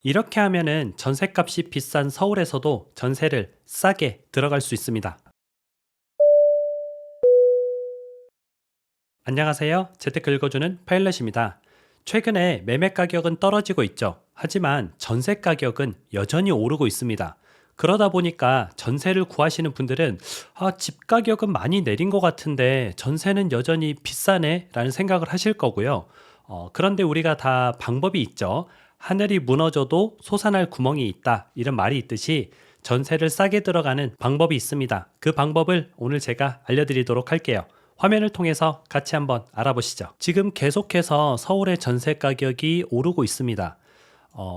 이렇게 하면은 전셋값이 비싼 서울에서도 전세를 싸게 들어갈 수 있습니다. 안녕하세요. 재테크 읽어주는 파일럿입니다. 최근에 매매 가격은 떨어지고 있죠. 하지만 전세 가격은 여전히 오르고 있습니다. 그러다 보니까 전세를 구하시는 분들은 집 가격은 많이 내린 것 같은데 전세는 여전히 비싸네 라는 생각을 하실 거고요. 그런데 우리가 다 방법이 있죠. 하늘이 무너져도 솟아날 구멍이 있다. 이런 말이 있듯이 전세를 싸게 들어가는 방법이 있습니다. 그 방법을 오늘 제가 알려드리도록 할게요. 화면을 통해서 같이 한번 알아보시죠. 지금 계속해서 서울의 전세 가격이 오르고 있습니다.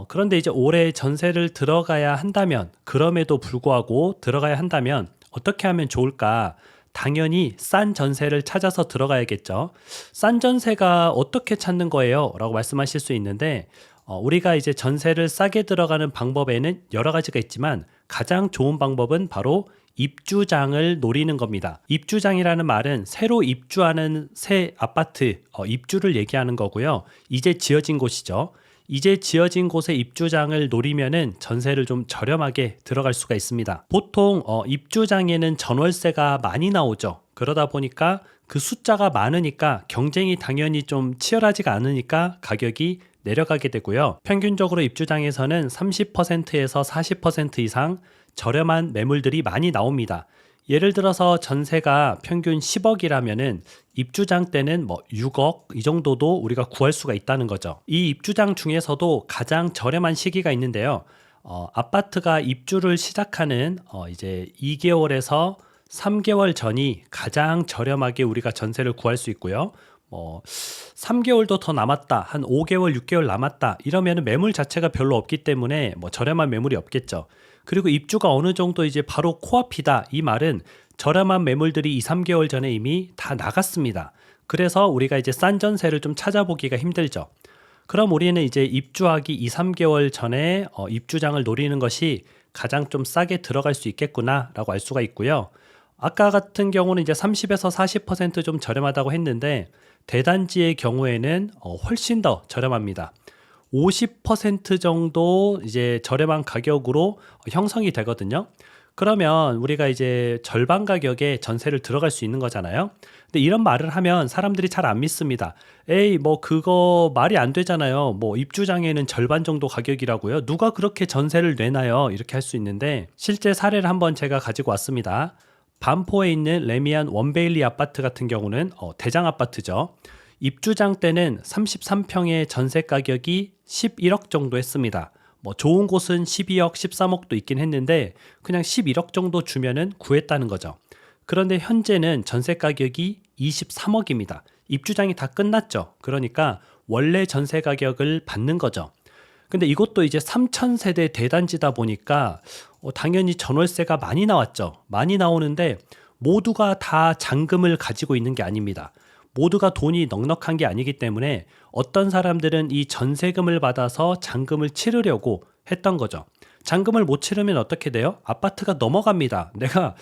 그런데 이제 올해 전세를 들어가야 한다면, 그럼에도 불구하고 들어가야 한다면 어떻게 하면 좋을까? 당연히 싼 전세를 찾아서 들어가야겠죠. 싼 전세가 어떻게 찾는 거예요? 라고 말씀하실 수 있는데, 우리가 이제 전세를 싸게 들어가는 방법에는 여러 가지가 있지만 가장 좋은 방법은 바로 입주장을 노리는 겁니다. 입주장이라는 말은 새로 입주하는 새 아파트, 입주를 얘기하는 거고요. 이제 지어진 곳이죠. 이제 지어진 곳의 입주장을 노리면은 전세를 좀 저렴하게 들어갈 수가 있습니다. 보통 입주장에는 전월세가 많이 나오죠. 그러다 보니까 그 숫자가 많으니까 경쟁이 당연히 좀 치열하지가 않으니까 가격이 내려가게 되고요. 평균적으로 입주장에서는 30%에서 40% 이상 저렴한 매물들이 많이 나옵니다. 예를 들어서 전세가 평균 10억이라면은 입주장 때는 6억 이 정도도 우리가 구할 수가 있다는 거죠. 이 입주장 중에서도 가장 저렴한 시기가 있는데요. 아파트가 입주를 시작하는 이제 2개월에서 3개월 전이 가장 저렴하게 우리가 전세를 구할 수 있고요. 3개월도 더 남았다, 한 5개월, 6개월 남았다 이러면 매물 자체가 별로 없기 때문에 저렴한 매물이 없겠죠. 그리고 입주가 어느 정도 이제 바로 코앞이다 이 말은 저렴한 매물들이 2, 3개월 전에 이미 다 나갔습니다. 그래서 우리가 이제 싼 전세를 좀 찾아보기가 힘들죠. 그럼 우리는 이제 입주하기 2, 3개월 전에 입주장을 노리는 것이 가장 좀 싸게 들어갈 수 있겠구나라고 알 수가 있고요. 아까 같은 경우는 이제 30에서 40% 좀 저렴하다고 했는데 대단지의 경우에는 훨씬 더 저렴합니다. 50% 정도 이제 저렴한 가격으로 형성이 되거든요. 그러면 우리가 이제 절반 가격에 전세를 들어갈 수 있는 거잖아요. 근데 이런 말을 하면 사람들이 잘 안 믿습니다. 에이, 그거 말이 안 되잖아요. 입주장에는 절반 정도 가격이라고요. 누가 그렇게 전세를 내나요? 이렇게 할 수 있는데 실제 사례를 한번 제가 가지고 왔습니다. 반포에 있는 레미안 원베일리 아파트 같은 경우는 대장 아파트죠. 입주장 때는 33평의 전세 가격이 11억 정도 했습니다. 좋은 곳은 12억, 13억도 있긴 했는데 그냥 11억 정도 주면은 구했다는 거죠. 그런데 현재는 전세 가격이 23억입니다. 입주장이 다 끝났죠. 그러니까 원래 전세 가격을 받는 거죠. 근데 이것도 이제 3,000세대 대단지다 보니까 당연히 전월세가 많이 나왔죠. 많이 나오는데 모두가 다 잔금을 가지고 있는 게 아닙니다. 모두가 돈이 넉넉한 게 아니기 때문에 어떤 사람들은 이 전세금을 받아서 잔금을 치르려고 했던 거죠. 잔금을 못 치르면 어떻게 돼요? 아파트가 넘어갑니다. 내가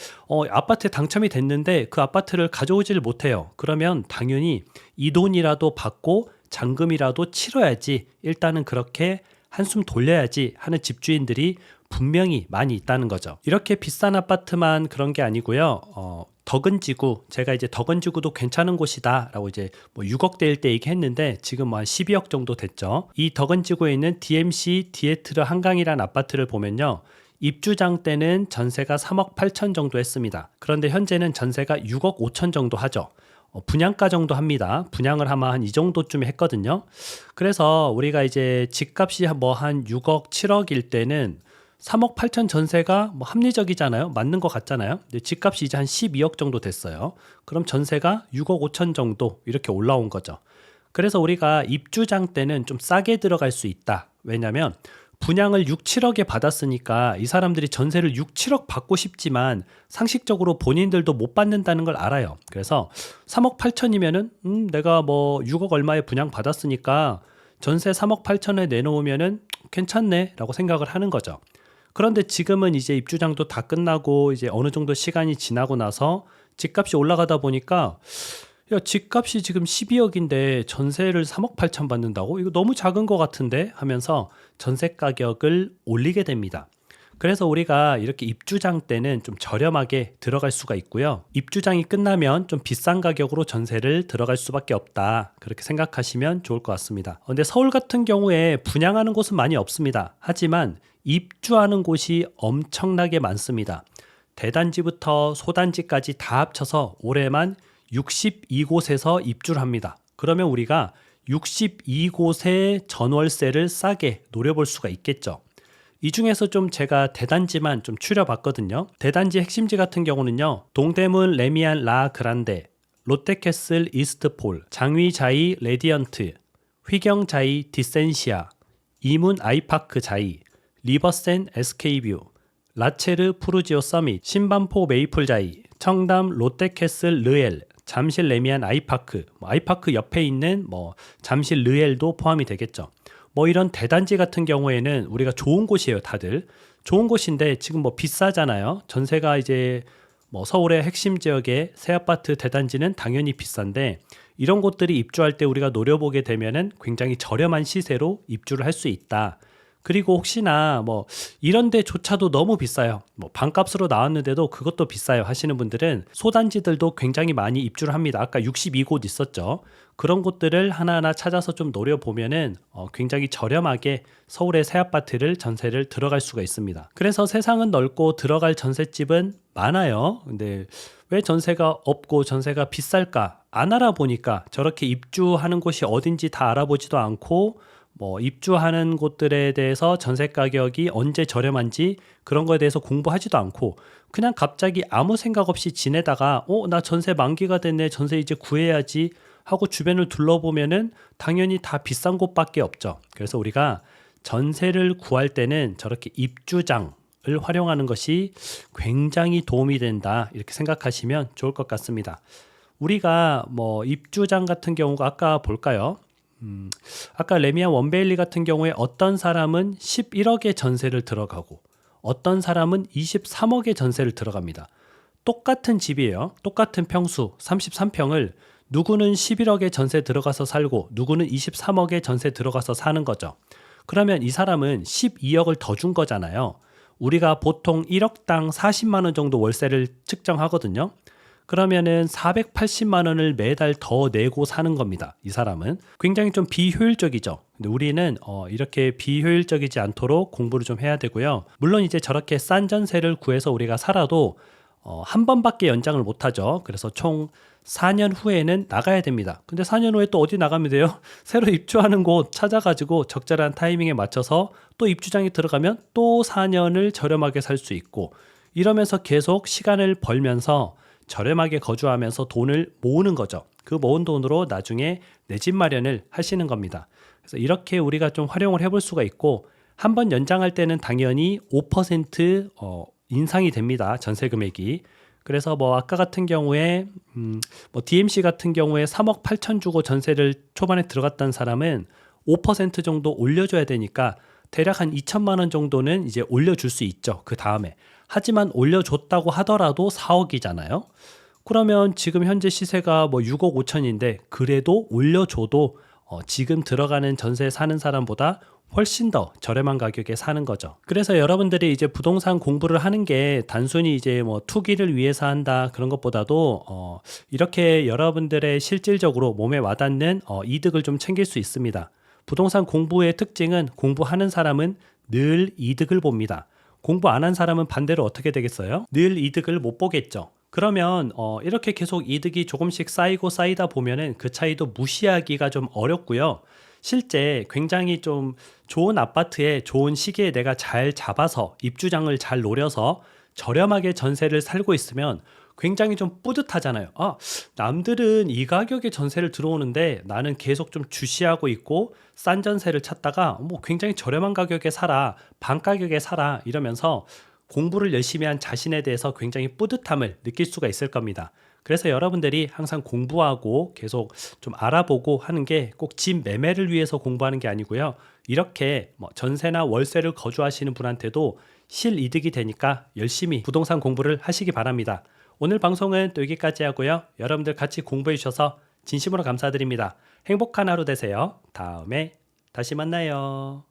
아파트에 당첨이 됐는데 그 아파트를 가져오지를 못해요. 그러면 당연히 이 돈이라도 받고 잔금이라도 치러야지, 일단은 그렇게 한숨 돌려야지 하는 집주인들이 분명히 많이 있다는 거죠. 이렇게 비싼 아파트만 그런 게 아니고요. 덕은지구, 제가 이제 덕은지구도 괜찮은 곳이다 라고 이제 6억대일 때 얘기했는데 지금 한 12억 정도 됐죠. 이 덕은지구에 있는 DMC 디에트르 한강이라는 아파트를 보면요, 입주장 때는 전세가 3억 8천 정도 했습니다. 그런데 현재는 전세가 6억 5천 정도 하죠. 분양가 정도 합니다. 분양을 아마 한 이 정도쯤 했거든요. 그래서 우리가 이제 집값이 한 6억 7억일 때는 3억 8천 전세가 합리적이잖아요. 맞는 것 같잖아요. 근데 집값이 이제 한 12억 정도 됐어요. 그럼 전세가 6억 5천 정도 이렇게 올라온 거죠. 그래서 우리가 입주장 때는 좀 싸게 들어갈 수 있다. 왜냐하면 분양을 6, 7억에 받았으니까 이 사람들이 전세를 6, 7억 받고 싶지만 상식적으로 본인들도 못 받는다는 걸 알아요. 그래서 3억 8천이면은 내가 6억 얼마에 분양 받았으니까 전세 3억 8천에 내놓으면은 괜찮네 라고 생각을 하는 거죠. 그런데 지금은 이제 입주장도 다 끝나고 이제 어느 정도 시간이 지나고 나서 집값이 올라가다 보니까 야, 집값이 지금 12억인데 전세를 3억 8천 받는다고? 이거 너무 작은 것 같은데? 하면서 전세 가격을 올리게 됩니다. 그래서 우리가 이렇게 입주장 때는 좀 저렴하게 들어갈 수가 있고요. 입주장이 끝나면 좀 비싼 가격으로 전세를 들어갈 수밖에 없다. 그렇게 생각하시면 좋을 것 같습니다. 근데 서울 같은 경우에 분양하는 곳은 많이 없습니다. 하지만 입주하는 곳이 엄청나게 많습니다. 대단지부터 소단지까지 다 합쳐서 올해만 62곳에서 입주를 합니다. 그러면 우리가 62곳의 전월세를 싸게 노려볼 수가 있겠죠. 이 중에서 좀 제가 대단지만 좀 추려봤거든요. 대단지 핵심지 같은 경우는요. 동대문 레미안 라 그란데, 롯데캐슬 이스트폴, 장위자이 레디언트, 휘경자이 디센시아, 이문 아이파크 자이, 리버센 SK뷰, 라체르 푸르지오 서밋, 신반포 메이플 자이, 청담 롯데캐슬 르엘, 잠실 레미안 아이파크, 아이파크 옆에 있는 잠실 르엘도 포함이 되겠죠. 이런 대단지 같은 경우에는 우리가 좋은 곳이에요, 다들. 좋은 곳인데 지금 비싸잖아요. 전세가 이제 서울의 핵심 지역의 새 아파트 대단지는 당연히 비싼데 이런 곳들이 입주할 때 우리가 노려보게 되면은 굉장히 저렴한 시세로 입주를 할 수 있다. 그리고 혹시나 이런 데조차도 너무 비싸요. 반값으로 나왔는데도 그것도 비싸요 하시는 분들은 소단지들도 굉장히 많이 입주를 합니다. 아까 62곳 있었죠. 그런 곳들을 하나하나 찾아서 좀 노려보면은 굉장히 저렴하게 서울의 새 아파트를 전세를 들어갈 수가 있습니다. 그래서 세상은 넓고 들어갈 전셋집은 많아요. 근데 왜 전세가 없고 전세가 비쌀까? 안 알아보니까 저렇게 입주하는 곳이 어딘지 다 알아보지도 않고 입주하는 곳들에 대해서 전세 가격이 언제 저렴한지 그런 거에 대해서 공부하지도 않고 그냥 갑자기 아무 생각 없이 지내다가 나 전세 만기가 됐네. 전세 이제 구해야지 하고 주변을 둘러보면은 당연히 다 비싼 곳밖에 없죠. 그래서 우리가 전세를 구할 때는 저렇게 입주장을 활용하는 것이 굉장히 도움이 된다. 이렇게 생각하시면 좋을 것 같습니다. 우리가 입주장 같은 경우가 아까 볼까요? 아까 레미안 원베일리 같은 경우에 어떤 사람은 11억의 전세를 들어가고 어떤 사람은 23억의 전세를 들어갑니다. 똑같은 집이에요. 똑같은 평수 33평을 누구는 11억의 전세 들어가서 살고 누구는 23억의 전세 들어가서 사는 거죠. 그러면 이 사람은 12억을 더 준 거잖아요. 우리가 보통 1억당 40만 원 정도 월세를 측정하거든요. 그러면은 480만 원을 매달 더 내고 사는 겁니다. 이 사람은 굉장히 좀 비효율적이죠. 근데 우리는 이렇게 비효율적이지 않도록 공부를 좀 해야 되고요. 물론 이제 저렇게 싼 전세를 구해서 우리가 살아도 한 번밖에 연장을 못 하죠. 그래서 총 4년 후에는 나가야 됩니다. 근데 4년 후에 또 어디 나가면 돼요? 새로 입주하는 곳 찾아가지고 적절한 타이밍에 맞춰서 또 입주장에 들어가면 또 4년을 저렴하게 살 수 있고 이러면서 계속 시간을 벌면서 저렴하게 거주하면서 돈을 모으는 거죠. 그 모은 돈으로 나중에 내 집 마련을 하시는 겁니다. 그래서 이렇게 우리가 좀 활용을 해볼 수가 있고 한 번 연장할 때는 당연히 5% 인상이 됩니다. 전세 금액이. 그래서 아까 같은 경우에 DMC 같은 경우에 3억 8천 주고 전세를 초반에 들어갔던 사람은 5% 정도 올려줘야 되니까 대략 한 2천만 원 정도는 이제 올려줄 수 있죠. 그 다음에. 하지만 올려줬다고 하더라도 4억이잖아요. 그러면 지금 현재 시세가 6억 5천인데 그래도 올려줘도 지금 들어가는 전세 사는 사람보다 훨씬 더 저렴한 가격에 사는 거죠. 그래서 여러분들이 이제 부동산 공부를 하는 게 단순히 이제 투기를 위해서 한다 그런 것보다도 이렇게 여러분들의 실질적으로 몸에 와닿는 이득을 좀 챙길 수 있습니다. 부동산 공부의 특징은 공부하는 사람은 늘 이득을 봅니다. 공부 안 한 사람은 반대로 어떻게 되겠어요? 늘 이득을 못 보겠죠. 그러면 이렇게 계속 이득이 조금씩 쌓이고 쌓이다 보면은 그 차이도 무시하기가 좀 어렵고요. 실제 굉장히 좀 좋은 아파트에 좋은 시기에 내가 잘 잡아서 입주장을 잘 노려서 저렴하게 전세를 살고 있으면 굉장히 좀 뿌듯하잖아요. 남들은 이 가격에 전세를 들어오는데 나는 계속 좀 주시하고 있고 싼 전세를 찾다가 굉장히 저렴한 가격에 살아, 반 가격에 살아 이러면서 공부를 열심히 한 자신에 대해서 굉장히 뿌듯함을 느낄 수가 있을 겁니다. 그래서 여러분들이 항상 공부하고 계속 좀 알아보고 하는 게 꼭 집 매매를 위해서 공부하는 게 아니고요. 이렇게 전세나 월세를 거주하시는 분한테도 실이득이 되니까 열심히 부동산 공부를 하시기 바랍니다. 오늘 방송은 또 여기까지 하고요. 여러분들 같이 공부해 주셔서 진심으로 감사드립니다. 행복한 하루 되세요. 다음에 다시 만나요.